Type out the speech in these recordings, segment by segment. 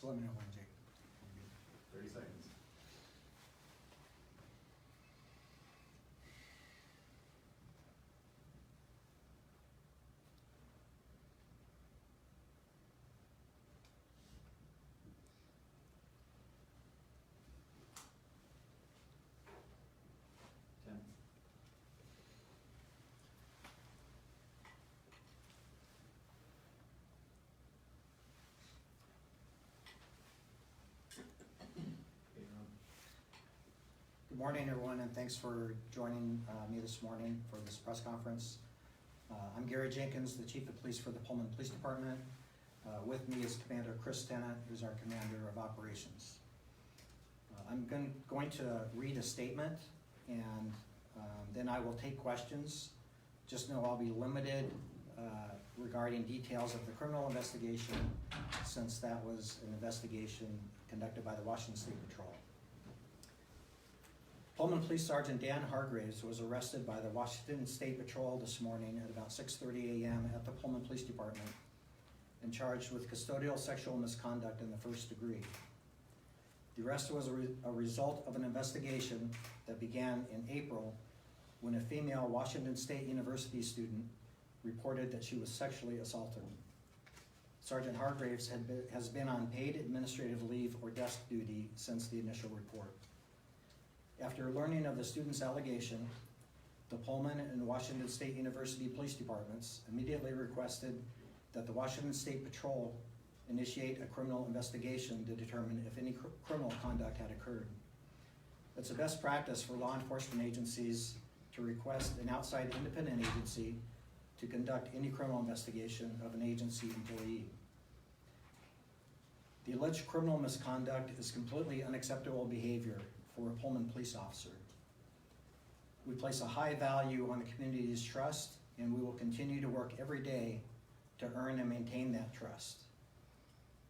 So let me know when, Jake. 30 seconds. Good morning, everyone, and thanks for joining me this morning for this press conference. I'm Gary Jenkins, the Chief of Police for the Pullman Police Department. With me is Commander Chris Tennant, who's our Commander of Operations. I'm going to read a statement, and then I will take questions. Just know I'll be limited regarding details of the criminal investigation, since that was an investigation conducted by the Washington State Patrol. Pullman Police Sergeant Dan Hargraves was arrested by the Washington State Patrol this morning at about 6:30 a.m. at the Pullman Police Department and charged with custodial sexual misconduct in the first degree. The arrest was a result of an investigation that began in April when a female Washington State University student reported that she was sexually assaulted. Sergeant Hargraves has been on paid administrative leave or desk duty since the initial report. After learning of the student's allegation, the Pullman and Washington State University Police Departments immediately requested that the Washington State Patrol initiate a criminal investigation to determine if any criminal conduct had occurred. It's a best practice for law enforcement agencies to request an outside independent agency to conduct any criminal investigation of an agency employee. The alleged criminal misconduct is completely unacceptable behavior for a Pullman police officer. We place a high value on the community's trust, and we will continue to work every day to earn and maintain that trust.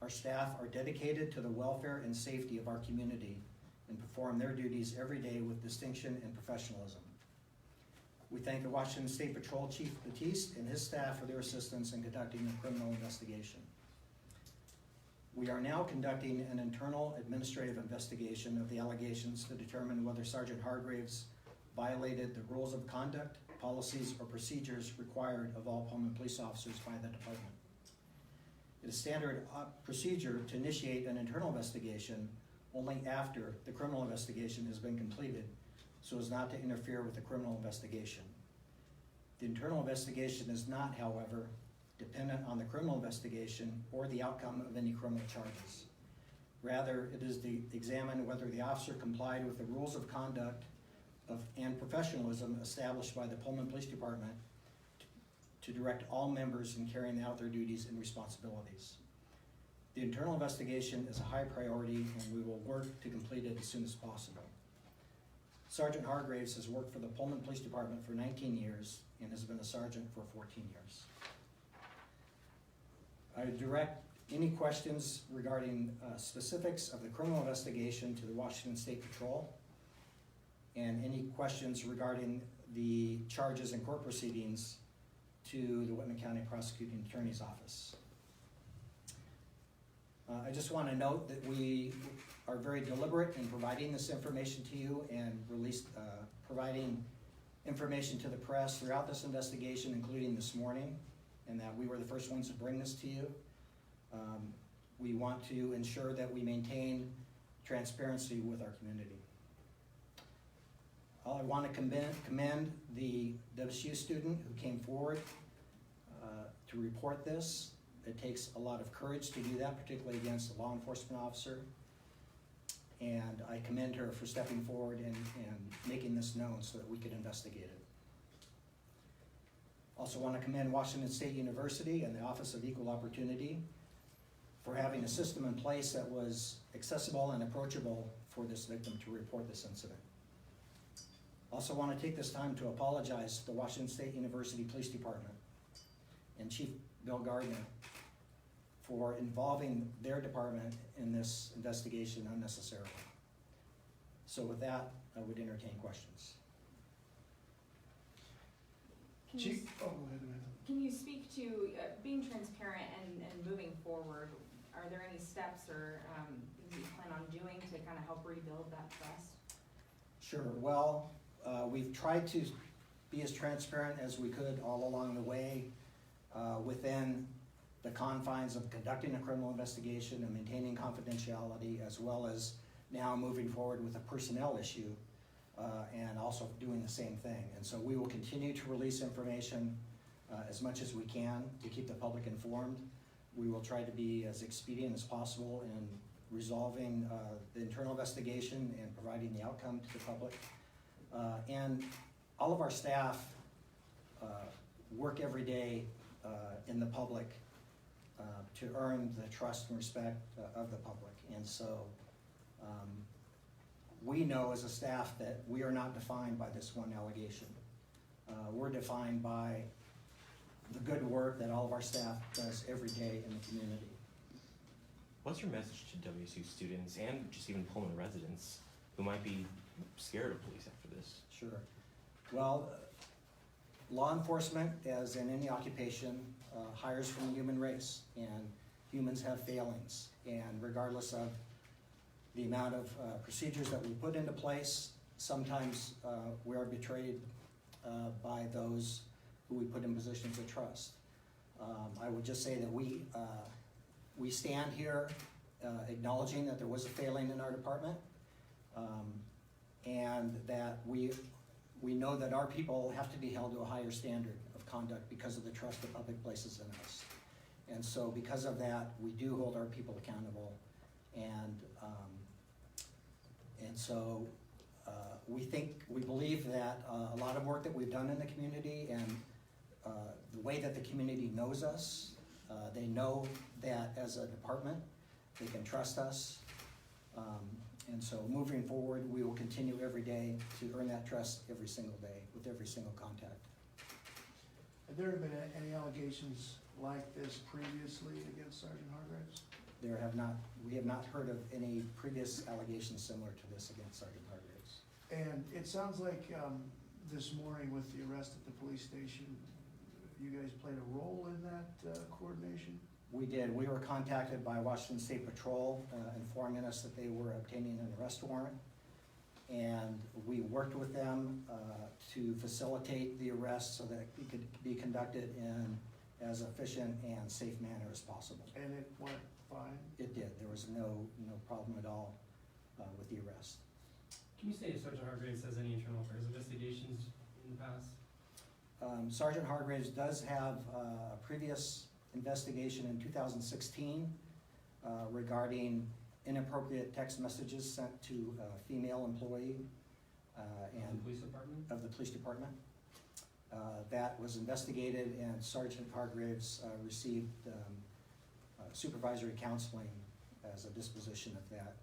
Our staff are dedicated to the welfare and safety of our community and perform their duties every day with distinction and professionalism. We thank the Washington State Patrol Chief Batiste and his staff for their assistance in conducting the criminal investigation. We are now conducting an internal administrative investigation of the allegations to determine whether Sergeant Hargraves violated the rules of conduct, policies, or procedures required of all Pullman police officers by the department. It is standard procedure to initiate an internal investigation only after the criminal investigation has been completed, so as not to interfere with the criminal investigation. The internal investigation is not, however, dependent on the criminal investigation or the outcome of any criminal charges. Rather, it is to examine whether the officer complied with the rules of conduct and professionalism established by the Pullman Police Department to direct all members in carrying out their duties and responsibilities. The internal investigation is a high priority, and we will work to complete it as soon as possible. Sergeant Hargraves has worked for the Pullman Police Department for 19 years and has been a sergeant for 14 years. I direct any questions regarding specifics of the criminal investigation to the Washington State Patrol, and any questions regarding the charges and court proceedings to the Whitman County Prosecuting Attorney's Office. I just want to note that we are very deliberate in providing this information to you and providing information to the press throughout this investigation, including this morning, and that we were the first ones to bring this to you. We want to ensure that we maintain transparency with our community. I want to commend the WSU student who came forward to report this. It takes a lot of courage to do that, particularly against a law enforcement officer. And I commend her for stepping forward and making this known so that we could investigate it. Also want to commend Washington State University and the Office of Equal Opportunity for having a system in place that was accessible and approachable for this victim to report this incident. Also want to take this time to apologize to the Washington State University Police Department and Chief Bill Gardner for involving their department in this investigation unnecessarily. So with that, I would entertain questions. Can you speak to being transparent and moving forward? are there any steps or things you plan on doing to kind of help rebuild that trust? Sure. Well, we've tried to be as transparent as we could all along the way within the confines of conducting a criminal investigation and maintaining confidentiality, as well as now moving forward with a personnel issue and also doing the same thing. And so we will continue to release information as much as we can to keep the public informed. We will try to be as expedient as possible in resolving the internal investigation and providing the outcome to the public. And all of our staff work every day in the public to earn the trust and respect of the public. And so we know as a staff that we are not defined by this one allegation. We're defined by the good work that all of our staff does every day in the community. What's your message to WSU students and just even Pullman residents who might be scared of police after this? Sure. Well, law enforcement, as in any occupation, hires from the human race, and humans have failings. And regardless of the amount of procedures that we put into place, sometimes we are betrayed by those who we put in positions of trust. I would just say that we stand here acknowledging that there was a failing in our department, and that we know that our people have to be held to a higher standard of conduct because of the trust the public places in us. And so because of that, we do hold our people accountable. And so we believe that a lot of work that we've done in the community and the way that the community knows us, they know that as a department, they can trust us. And so moving forward, we will continue every day to earn that trust every single day with every single contact. Have there been any allegations like this previously against Sergeant Hargraves? We have not heard of any previous allegations similar to this against Sergeant Hargraves. And it sounds like this morning with the arrest at the police station, you guys played a role in that coordination? We did. We were contacted by Washington State Patrol informing us that they were obtaining an arrest warrant. And we worked with them to facilitate the arrest so that it could be conducted in as efficient and safe manner as possible. And it went fine? It did. There was no problem at all with the arrest. Can you say if Sergeant Hargraves has any internal affairs investigations in the past? Sergeant Hargraves does have a previous investigation in 2016 regarding inappropriate text messages sent to a female employee And the police department? of the police department. That was investigated, and Sergeant Hargraves received supervisory counseling as a disposition of that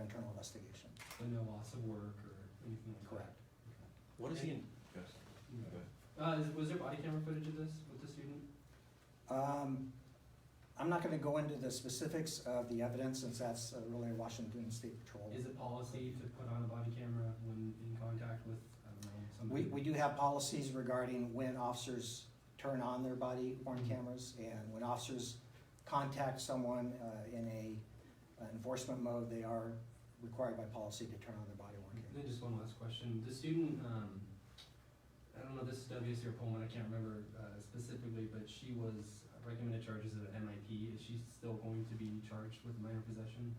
internal investigation. But no loss of work or anything like Correct. that? What is he in? Yes. Go ahead. Was there body camera footage of this with the student? I'm not going to go into the specifics of the evidence, since that's really a Washington State Patrol. Is it policy to put on a body camera when in contact with, I don't know, somebody? We do have policies regarding when officers turn on their body worn cameras, and when officers contact someone in a enforcement mode, they are required by policy to turn on their body worn Then cameras. just one last question. The student, I don't know, this is WSU or Pullman, I can't remember specifically, but she was recommended charges of MIP. Is she still going to be charged with minor possession?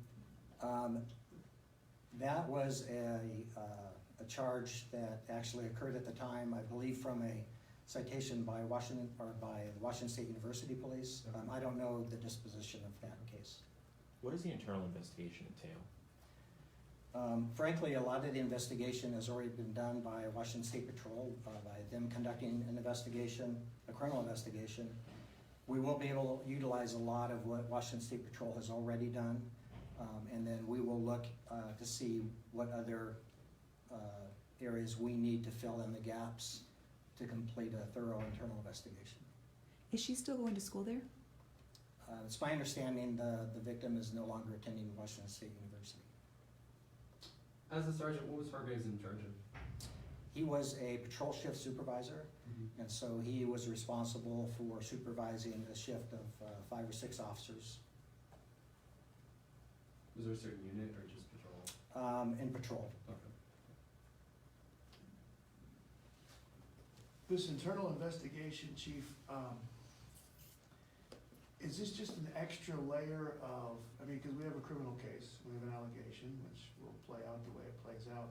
That was a charge that actually occurred at the time, I believe, from a citation by Washington State University Police. I don't know the disposition of that case. What does the internal investigation entail? Frankly, a lot of the investigation has already been done by Washington State Patrol, by them conducting an investigation, a criminal investigation. We will be able to utilize a lot of what Washington State Patrol has already done, and then we will look to see what other areas we need to fill in the gaps to complete a thorough internal investigation. Is she still going to school there? It's my understanding the victim is no longer attending Washington State University. As a sergeant, what was Hargraves in charge of? He was a patrol shift supervisor, And so he was responsible for supervising a shift of 5 or 6 officers Was there a certain unit or just patrol? in patrol. Okay. This internal investigation, chief, is this just an extra layer of, I mean, because we have a criminal case, we have an allegation, which will play out the way it plays out.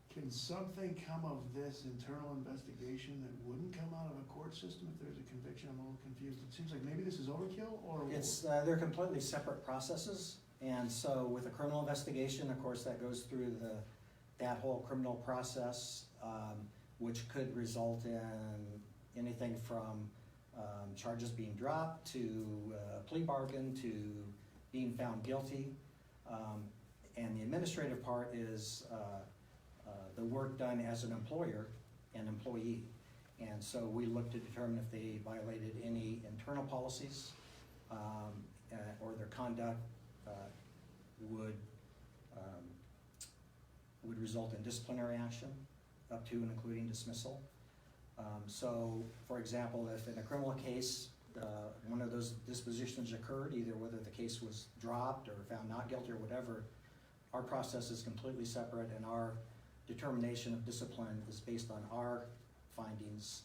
Can something come of this internal investigation that wouldn't come out of a court system if there's a conviction? I'm a little confused. It seems like maybe this is overkill, or? It's, they're completely separate processes, and so with a criminal investigation, of course, that goes through that whole criminal process, which could result in anything from charges being dropped to a plea bargain to being found guilty. And the administrative part is the work done as an employer and employee. And so we look to determine if they violated any internal policies or their conduct would result in disciplinary action up to and including dismissal. So, for example, if in a criminal case, one of those dispositions occurred, either whether the case was dropped or found not guilty or whatever, our process is completely separate, and our determination of discipline is based on our findings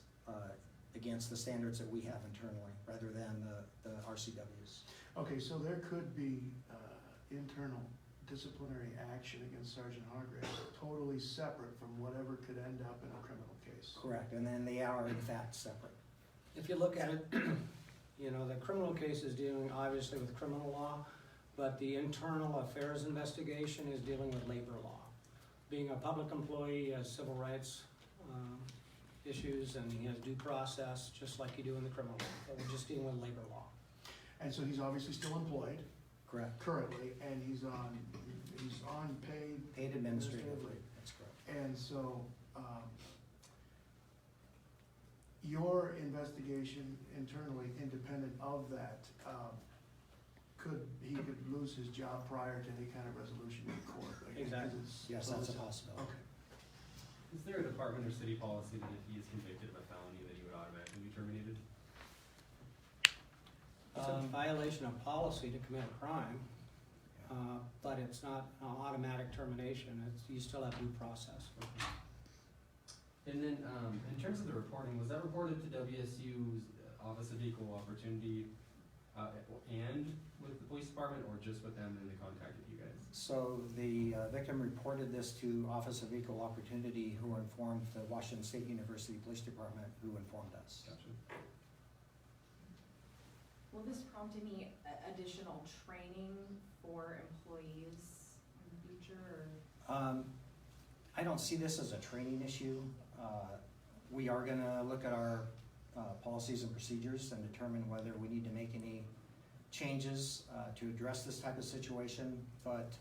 against the standards that we have internally, rather than the RCWs. Okay, so there could be internal disciplinary action against Sergeant Hargrave, totally separate from whatever could end up in a criminal case. Correct, and then they are in fact separate. If you look at it, you know, the criminal case is dealing obviously with criminal law, but the internal affairs investigation is dealing with labor law. Being a public employee, he has civil rights issues, and he has due process, just like you do in the criminal law, but we're just dealing with labor law. And so he's obviously still employed Correct. currently, and he's on paid. Paid administratively, that's correct. And so, your investigation internally, independent of that, he could lose his job prior to any kind of resolution in court? Like, Exactly. Yes, that's a possibility. Okay. Is there a department or city policy that if he is convicted of a felony that he would automatically be terminated? It's a violation of policy to commit a crime, but it's not an automatic termination. You still have due process. And then, in terms of the reporting, was that reported to WSU's Office of Equal Opportunity and with the police department, or just with them and they contacted you guys? So the victim reported this to Office of Equal Opportunity, who informed the Washington State University Police Department, who informed us. Gotcha. Will this prompt any additional training for employees in the future, or? I don't see this as a training issue. We are gonna look at our policies and procedures and determine whether we need to make any changes to address this type of situation, but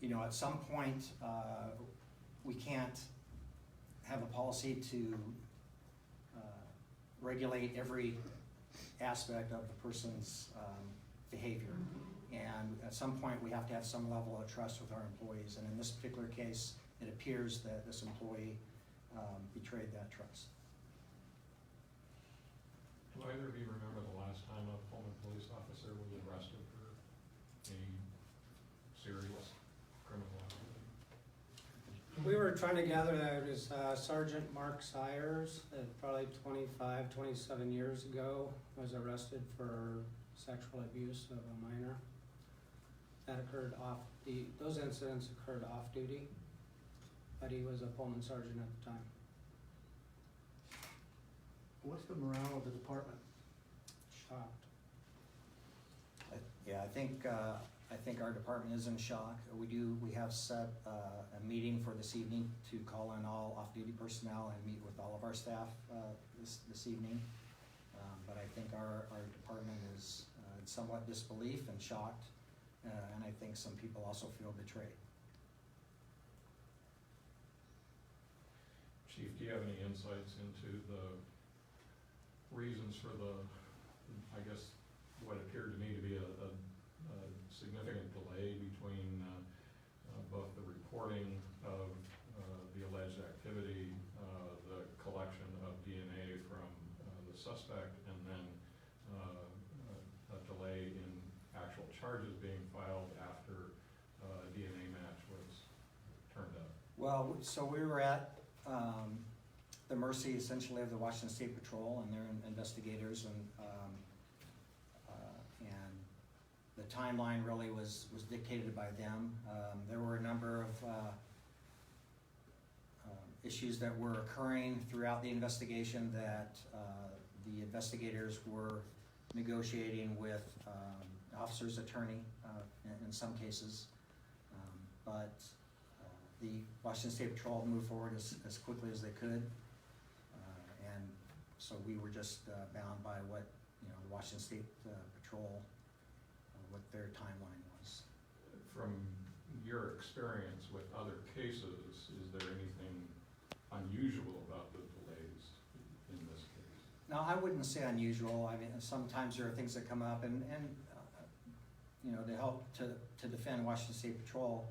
you know, at some point, we can't have a policy to regulate every aspect of the person's behavior. And at some point, we have to have some level of trust with our employees, and in this particular case, it appears that this employee betrayed that trust. Do either of you remember the last time a Pullman police officer was arrested for any serious criminal activity? We were trying to gather that. It was Sergeant Mark Sires, probably 25, 27 years ago, was arrested for sexual abuse of a minor. That occurred those incidents occurred off duty, but he was a Pullman sergeant at the time. What's the morale of the department? Shocked. Yeah, I think our department is in shock. We have set a meeting for this evening to call in all off-duty personnel and meet with all of our staff this evening. But I think our department is in somewhat disbelief and shocked, and I think some people also feel betrayed. Chief, do you have any insights into the reasons for I guess, what appeared to me to be a significant delay between both the reporting of the alleged activity, the collection suspect, and then a delay in actual charges being filed after a DNA match was turned up. Well, so we were at the mercy essentially of the Washington State Patrol and their investigators, and the timeline really was dictated by them. There were a number of issues that were occurring throughout the investigation that the investigators were negotiating with the officer's attorney in some cases. But the Washington State Patrol moved forward as quickly as they could. And so we were just bound by what, the Washington State Patrol, what their timeline was. From your experience with other cases, is there anything unusual about the delays in this case? No, I wouldn't say unusual. I mean, sometimes there are things that come up, and to help to defend Washington State Patrol,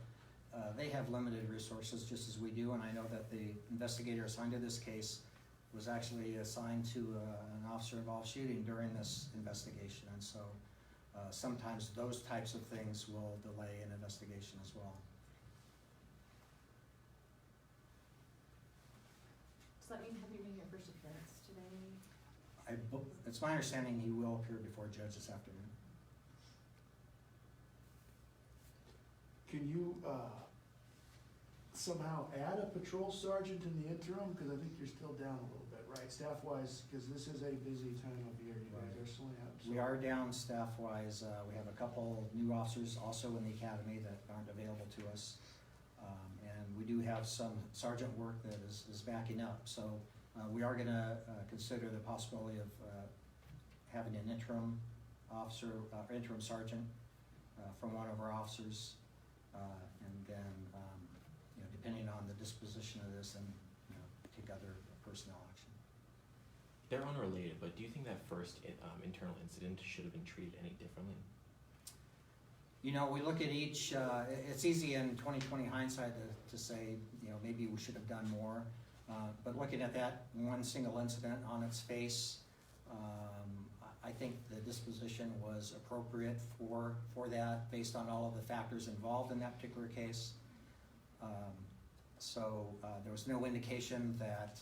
they have limited resources just as we do, and I know that the investigator assigned to this case was actually assigned to an officer involved shooting during this investigation, and so sometimes those types of things will delay an investigation as well. Does that mean, have you made your first appearance today? It's my understanding he will appear before a judge this afternoon. Can you somehow add a patrol sergeant in the interim? Because I think you're still down a little bit, right, staff-wise, because this is a busy time of year. You guys are still out. We are down staff-wise. We have a couple new officers also in the academy that aren't available to us. And we do have some sergeant work that is backing up. So we are gonna consider the possibility of having an interim officer, interim sergeant from one of our officers. And then, depending on the disposition of this, and take other personnel action. They're unrelated, but do you think that first internal incident should have been treated any differently? We look at each, it's easy in 2020 hindsight to say, maybe we should have done more. But looking at that one single incident on its face, I think the disposition was appropriate for that based on all of the factors involved in that particular case. So there was no indication that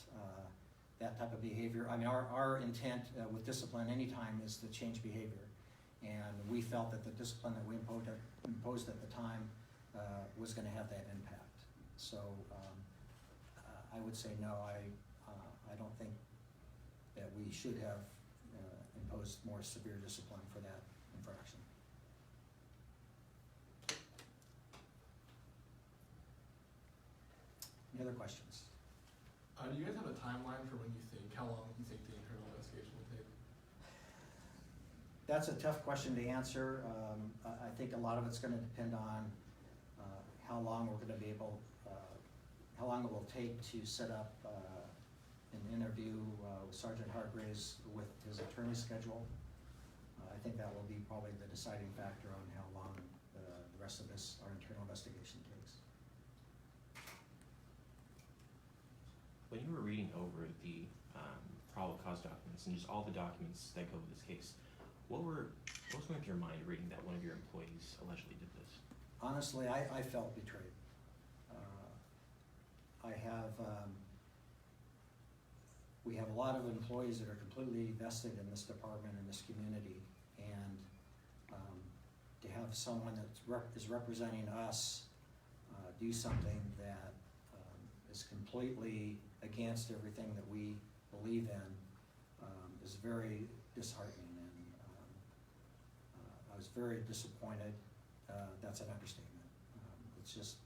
that type of behavior, I mean, our intent with discipline anytime is to change behavior. And we felt that the discipline that we imposed at the time was gonna have that impact. So I would say no, I don't think that we should have imposed more severe discipline for that infraction. Any other questions? Do you guys have a timeline for how long you think the internal investigation will take? That's a tough question to answer. I think a lot of it's gonna depend on how long we're gonna be able, how long it will take to set up an interview with Sergeant Hargraves with his attorney schedule. I think that will be probably the deciding factor on how long the rest of this, our internal investigation takes. When you were reading over the probable cause documents and just all the documents that go with this case, what was going through your mind reading that one of your employees allegedly did this? Honestly, I felt betrayed. We have a lot of employees that are completely vested in this department and this community, and to have someone that is representing us do something that is completely against everything that we believe in is very disheartening, and I was very disappointed. That's an understatement. It's just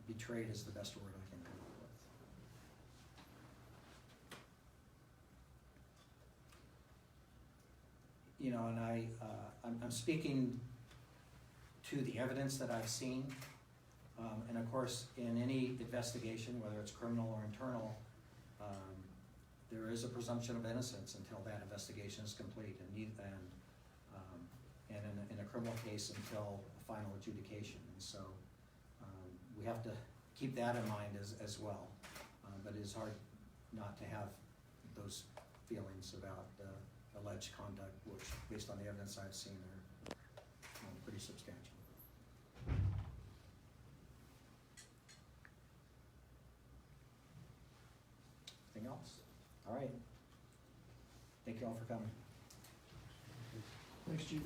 betrayed is the best word I can come up with. And I'm speaking to the evidence that I've seen. And of course, in any investigation, whether it's criminal or internal, there is a presumption of innocence until that investigation is complete, and in a criminal case until a final adjudication. And so we have to keep that in mind as well. But it is hard not to have those feelings about alleged conduct, which, based on the evidence I've seen, are pretty substantial. Anything else? All right. Thank you all for coming. Thanks, Chief.